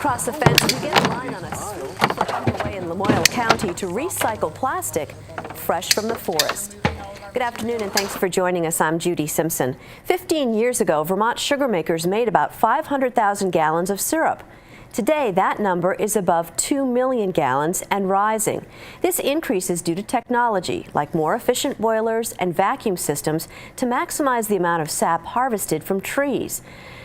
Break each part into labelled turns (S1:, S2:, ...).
S1: Across the fence, we get a line on a swoop foot underway in Lamoille County to recycle plastic fresh from the forest. Good afternoon and thanks for joining us. I'm Judy Simpson. 15 years ago, Vermont sugar makers made about 500,000 gallons of syrup. Today, that number is above 2 million gallons and rising. This increase is due to technology, like more efficient boilers and vacuum systems to maximize the amount of sap harvested from trees.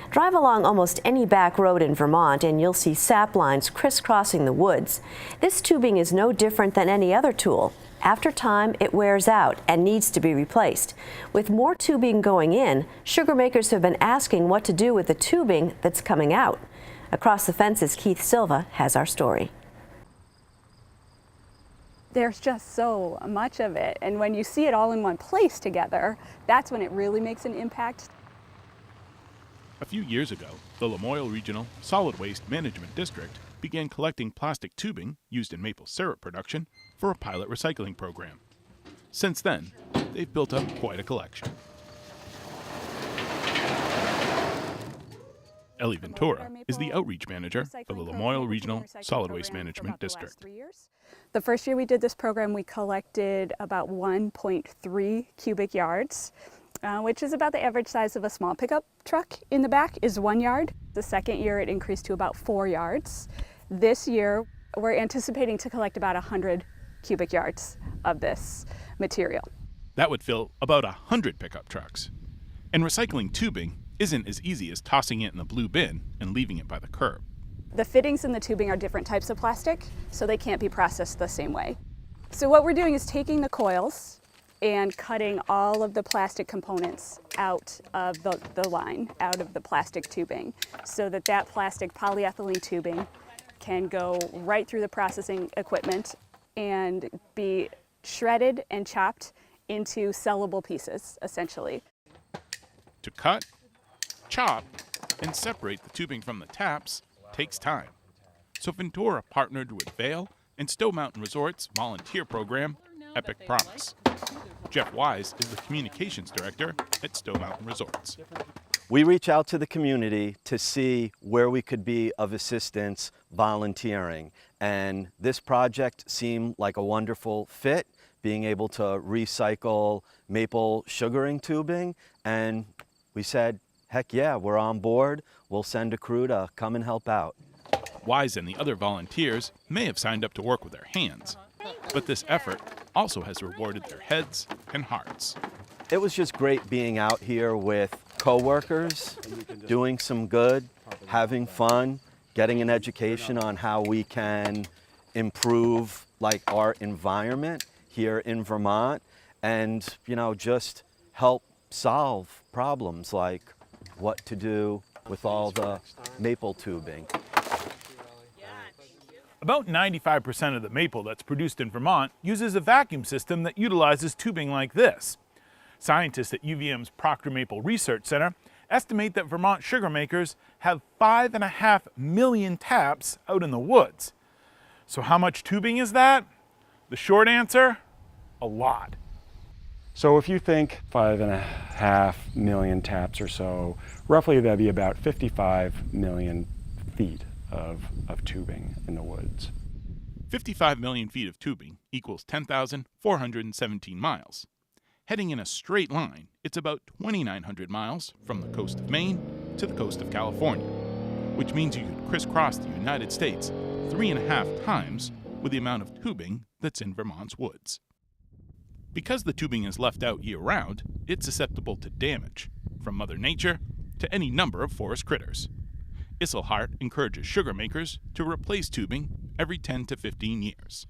S1: Drive along almost any back road in Vermont and you'll see sap lines crisscrossing the woods. This tubing is no different than any other tool. After time, it wears out and needs to be replaced. With more tubing going in, sugar makers have been asking what to do with the tubing that's coming out. Across the Fence's Keith Silva has our story.
S2: There's just so much of it, and when you see it all in one place together, that's when it really makes an impact.
S3: A few years ago, the Lamoille Regional Solid Waste Management District began collecting plastic tubing used in maple syrup production for a pilot recycling program. Since then, they've built up quite a collection. Ellie Ventura is the outreach manager for the Lamoille Regional Solid Waste Management District.
S2: The first year we did this program, we collected about 1.3 cubic yards, which is about the average size of a small pickup truck. In the back is 1 yard. The second year it increased to about 4 yards. This year we're anticipating to collect about 100 cubic yards of this material.
S3: That would fill about 100 pickup trucks. And recycling tubing isn't as easy as tossing it in the blue bin and leaving it by the curb.
S2: The fittings in the tubing are different types of plastic, so they can't be processed the same way. So what we're doing is taking the coils and cutting all of the plastic components out of the line, out of the plastic tubing, so that that plastic polyethylene tubing can go right through the processing equipment and be shredded and chopped into sellable pieces, essentially.
S3: To cut, chop, and separate the tubing from the taps takes time. So Ventura partnered with Vail and Stowe Mountain Resort's volunteer program, Epic Promise. Jeff Wise is the communications director at Stowe Mountain Resorts.
S4: We reach out to the community to see where we could be of assistance volunteering. And this project seemed like a wonderful fit, being able to recycle maple sugaring tubing. And we said, heck yeah, we're on board. We'll send a crew to come and help out.
S3: Wise and the other volunteers may have signed up to work with their hands, but this effort also has rewarded their heads and hearts.
S4: It was just great being out here with coworkers, doing some good, having fun, getting an education on how we can improve our environment here in Vermont and, just help solve problems like what to do with all the maple tubing.
S3: About 95% of the maple that's produced in Vermont uses a vacuum system that utilizes tubing like this. Scientists at UVM's Proctor Maple Research Center estimate that Vermont sugar makers have 5.5 million taps out in the woods. So how much tubing is that? The short answer, a lot.
S5: So if you think 5.5 million taps or so, roughly that'd be about 55 million feet of tubing in the woods.
S3: 55 million feet of tubing equals 10,417 miles. Heading in a straight line, it's about 2,900 miles from the coast of Maine to the coast of California, which means you could crisscross the United States 3.5 times with the amount of tubing that's in Vermont's woods. Because the tubing is left out year-round, it's susceptible to damage, from Mother Nature to any number of forest critters. Isselhart encourages sugar makers to replace tubing every 10 to 15 years.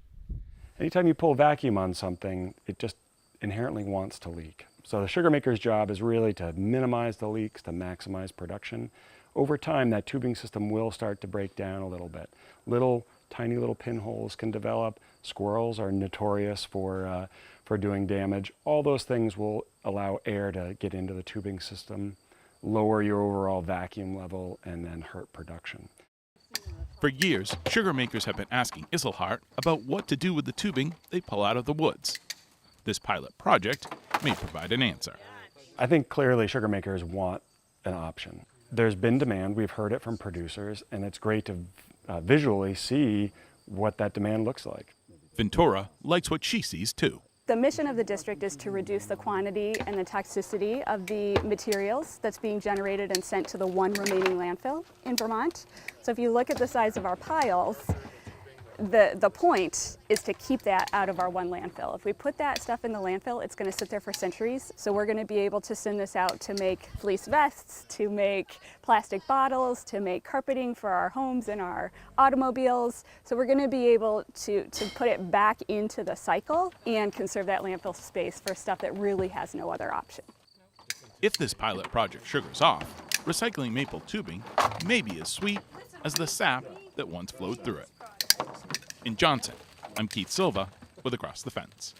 S5: Anytime you pull a vacuum on something, it just inherently wants to leak. So the sugar maker's job is really to minimize the leaks, to maximize production. Over time, that tubing system will start to break down a little bit. Tiny little pinholes can develop. Squirrels are notorious for doing damage. All those things will allow air to get into the tubing system, lower your overall vacuum level, and then hurt production.
S3: For years, sugar makers have been asking Isselhart about what to do with the tubing they pull out of the woods. This pilot project may provide an answer.
S5: I think clearly sugar makers want an option. There's been demand, we've heard it from producers, and it's great to visually see what that demand looks like.
S3: Ventura likes what she sees too.
S2: The mission of the district is to reduce the quantity and the toxicity of the materials that's being generated and sent to the one remaining landfill in Vermont. So if you look at the size of our piles, the point is to keep that out of our one landfill. If we put that stuff in the landfill, it's going to sit there for centuries. So we're going to be able to send this out to make fleece vests, to make plastic bottles, to make carpeting for our homes and our automobiles. So we're going to be able to put it back into the cycle and conserve that landfill space for stuff that really has no other option.
S3: If this pilot project sugars off, recycling maple tubing may be as sweet as the sap that once flowed through it. In Johnson, I'm Keith Silva with Across the Fence.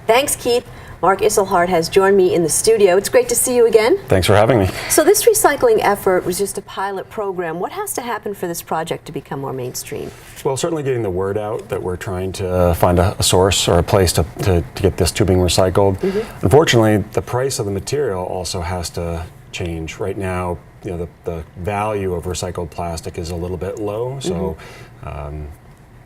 S1: Thanks, Keith. Marc Isselhart has joined me in the studio. It's great to see you again.
S5: Thanks for having me.
S1: So this recycling effort was just a pilot program. What has to happen for this project to become more mainstream?
S5: Well, certainly getting the word out that we're trying to find a source or a place to get this tubing recycled. Unfortunately, the price of the material also has to change. Right now, the value of recycled plastic is a little bit low, so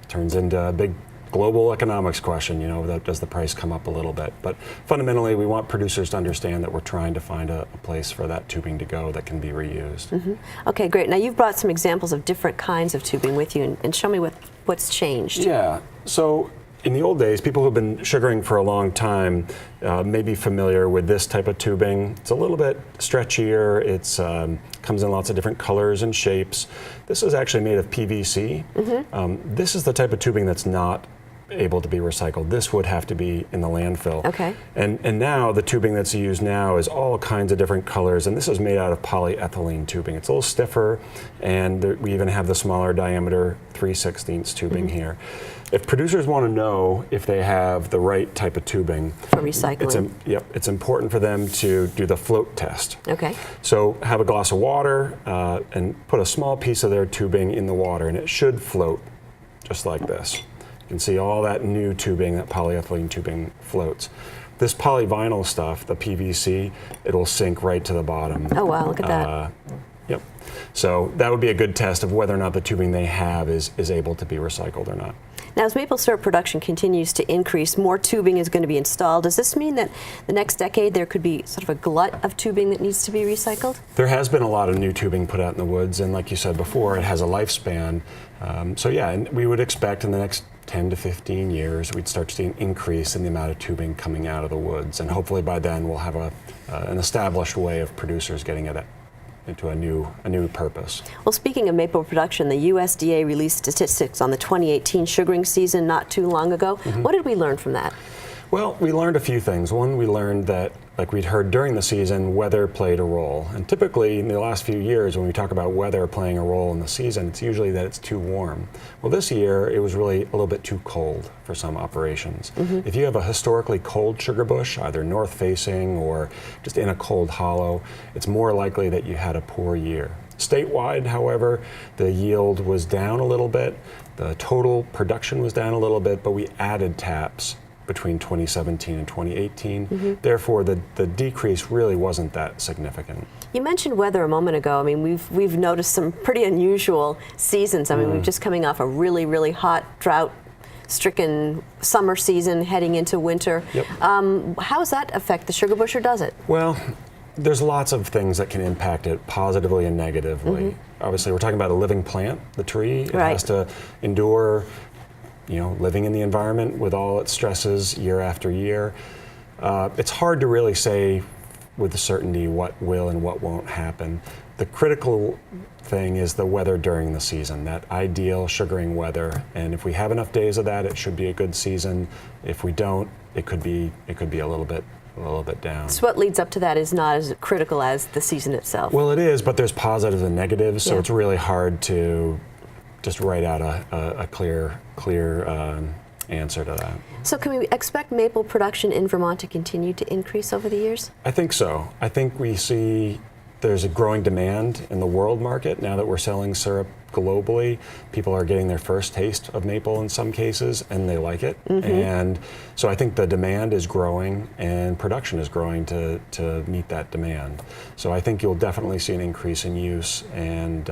S5: turns into a big global economics question, does the price come up a little bit? But fundamentally, we want producers to understand that we're trying to find a place for that tubing to go that can be reused.
S1: Okay, great. Now you've brought some examples of different kinds of tubing with you, and show me what's changed.
S5: Yeah, so in the old days, people who've been sugaring for a long time may be familiar with this type of tubing. It's a little bit stretchier. It's comes in lots of different colors and shapes. This is actually made of PVC. This is the type of tubing that's not able to be recycled. This would have to be in the landfill.
S1: Okay.
S5: And now the tubing that's used now is all kinds of different colors, and this is made out of polyethylene tubing. It's a little stiffer, and we even have the smaller diameter 3/16 tubing here. If producers want to know if they have the right type of tubing
S1: For recycling.
S5: It's important for them to do the float test.
S1: Okay.
S5: So have a glass of water and put a small piece of their tubing in the water, and it should float just like this. You can see all that new tubing, that polyethylene tubing floats. This polyvinyl stuff, the PVC, it'll sink right to the bottom.
S1: Oh wow, look at that.
S5: Yep. So that would be a good test of whether or not the tubing they have is able to be recycled or not.
S1: Now, as maple syrup production continues to increase, more tubing is going to be installed. Does this mean that the next decade there could be sort of a glut of tubing that needs to be recycled?
S5: There has been a lot of new tubing put out in the woods, and like you said before, it has a lifespan. So yeah, and we would expect in the next 10 to 15 years, we'd start to see an increase in the amount of tubing coming out of the woods, and hopefully by then we'll have an established way of producers getting it into a new purpose.
S1: Well, speaking of maple production, the USDA released statistics on the 2018 sugaring season not too long ago. What did we learn from that?
S5: Well, we learned a few things. One, we learned that, like we'd heard during the season, weather played a role. And typically, in the last few years, when we talk about weather playing a role in the season, it's usually that it's too warm. Well, this year, it was really a little bit too cold for some operations. If you have a historically cold sugar bush, either north-facing or just in a cold hollow, it's more likely that you had a poor year. Statewide, however, the yield was down a little bit. The total production was down a little bit, but we added taps between 2017 and 2018. Therefore, the decrease really wasn't that significant.
S1: You mentioned weather a moment ago. I mean, we've noticed some pretty unusual seasons. I mean, we're just coming off a really, really hot, drought-stricken summer season heading into winter.
S5: Yep.
S1: How does that affect the sugar bush, or does it?
S5: Well, there's lots of things that can impact it positively and negatively. Obviously, we're talking about a living plant, the tree. It has to endure living in the environment with all its stresses year after year. It's hard to really say with certainty what will and what won't happen. The critical thing is the weather during the season, that ideal sugaring weather. And if we have enough days of that, it should be a good season. If we don't, it could be a little bit down.
S1: So what leads up to that is not as critical as the season itself.
S5: Well, it is, but there's positives and negatives, so it's really hard to just write out a clear answer to that.
S1: So can we expect maple production in Vermont to continue to increase over the years?
S5: I think so. I think we see there's a growing demand in the world market now that we're selling syrup globally. People are getting their first taste of maple in some cases, and they like it. And so I think the demand is growing and production is growing to meet that demand. So I think you'll definitely see an increase in use, and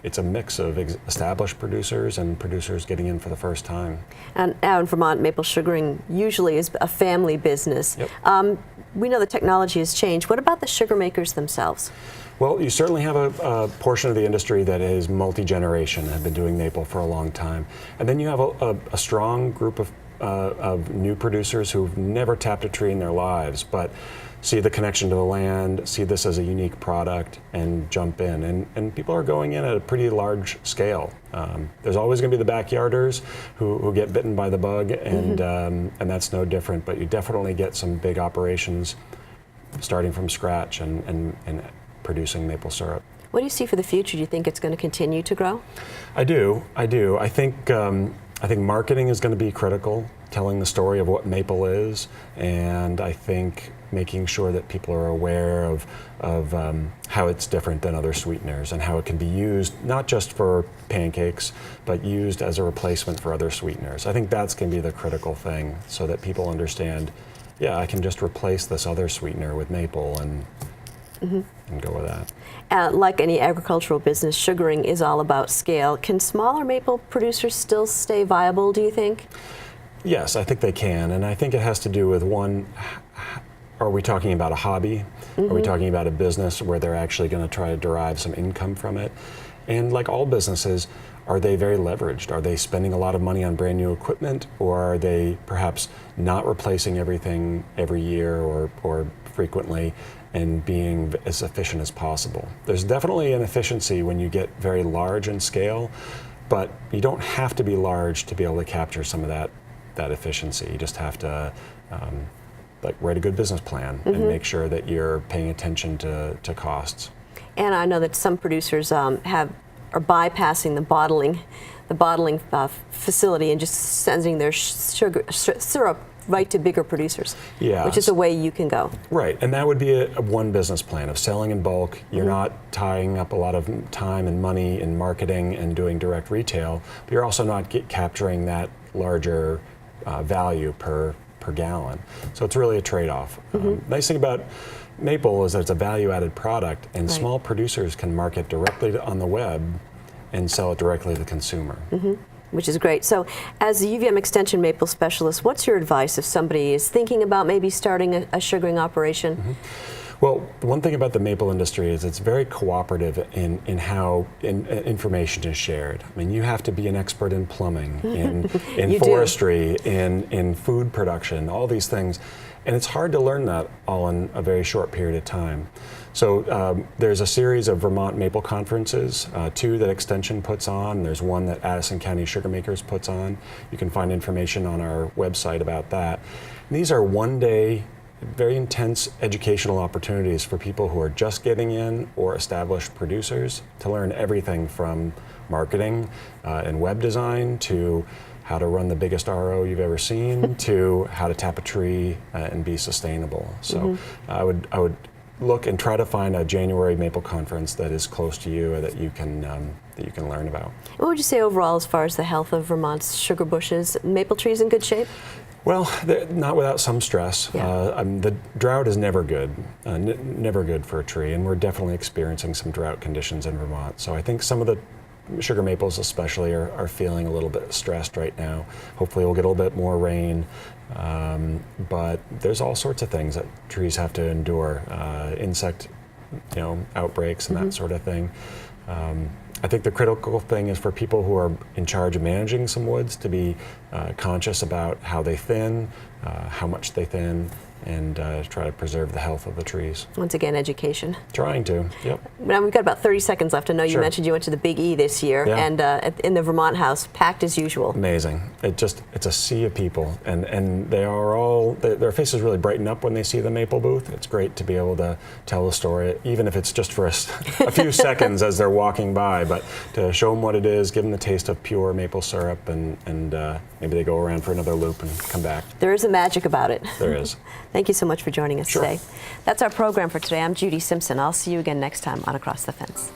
S5: it's a mix of established producers and producers getting in for the first time.
S1: And now in Vermont, maple sugaring usually is a family business.
S5: Yep.
S1: We know the technology has changed. What about the sugar makers themselves?
S5: Well, you certainly have a portion of the industry that is multi-generation, have been doing maple for a long time. And then you have a strong group of new producers who've never tapped a tree in their lives, but see the connection to the land, see this as a unique product, and jump in. And people are going in at a pretty large scale. There's always going to be the backyarders who get bitten by the bug, and that's no different. But you definitely get some big operations starting from scratch and producing maple syrup.
S1: What do you see for the future? Do you think it's going to continue to grow?
S5: I do. I think marketing is going to be critical, telling the story of what maple is, and I think making sure that people are aware of how it's different than other sweeteners and how it can be used not just for pancakes, but used as a replacement for other sweeteners. I think that's going to be the critical thing, so that people understand, yeah, I can just replace this other sweetener with maple and go with that.
S1: Like any agricultural business, sugaring is all about scale. Can smaller maple producers still stay viable, do you think?
S5: Yes, I think they can, and I think it has to do with, one, are we talking about a hobby? Are we talking about a business where they're actually going to try to derive some income from it? And like all businesses, are they very leveraged? Are they spending a lot of money on brand new equipment, or are they perhaps not replacing everything every year or frequently and being as efficient as possible? There's definitely an efficiency when you get very large in scale, but you don't have to be large to be able to capture some of that efficiency. You just have to write a good business plan and make sure that you're paying attention to costs. And
S1: I know that some producers are bypassing the bottling facility and just sending their syrup right to bigger producers, which is a way you can go.
S5: Right, and that would be a one business plan of selling in bulk. You're not tying up a lot of time and money in marketing and doing direct retail, but you're also not capturing that larger value per gallon. So it's really a trade-off. Nice thing about maple is that it's a value-added product, and small producers can market directly on the web and sell it directly to the consumer. Which is great. So as a UVM Extension maple specialist, what's your advice if somebody is thinking about maybe starting a sugaring operation? Well, one thing about the maple industry is it's very cooperative in how information is shared. I mean, you have to be an expert in plumbing, in forestry, in food production, all these things. And it's hard to learn that all in a very short period of time. So there's a series of Vermont maple conferences, 2 that Extension puts on. There's one that Addison County Sugar Makers puts on. You can find information on our website about that. And these are one-day, very intense educational opportunities for people who are just getting in or established producers to learn everything from marketing and web design to how to run the biggest RO you've ever seen to how to tap a tree and be sustainable. So I would look and try to find a January maple conference that is close to you that you can learn about. What would you say overall as far as the health of Vermont's sugar bushes? Maple trees in good shape? Well, not without some stress. The drought is never good, never good for a tree, and we're definitely experiencing some drought conditions in Vermont. So I think some of the sugar maples especially are feeling a little bit stressed right now. Hopefully we'll get a little bit more rain, but there's all sorts of things that trees have to endure, insect outbreaks and that sort of thing. I think the critical thing is for people who are in charge of managing some woods to be conscious about how they thin, how much they thin, and try to preserve the health of the trees. Once again, education. Trying to, yep. Now we've got about 30 seconds left. I know you mentioned you went to the Big E this year, and in the Vermont House, packed as usual. Amazing. It's a sea of people, and they are all, their faces really brighten up when they see the maple booth. It's great to be able to tell the story, even if it's just for a few seconds as they're walking by, but to show them what it is, give them the taste of pure maple syrup, and maybe they go around for another loop and come back. There is a magic about it. There is. Thank you so much for joining us today. That's our program for today. I'm Judy Simpson. I'll see you again next time on Across the Fence.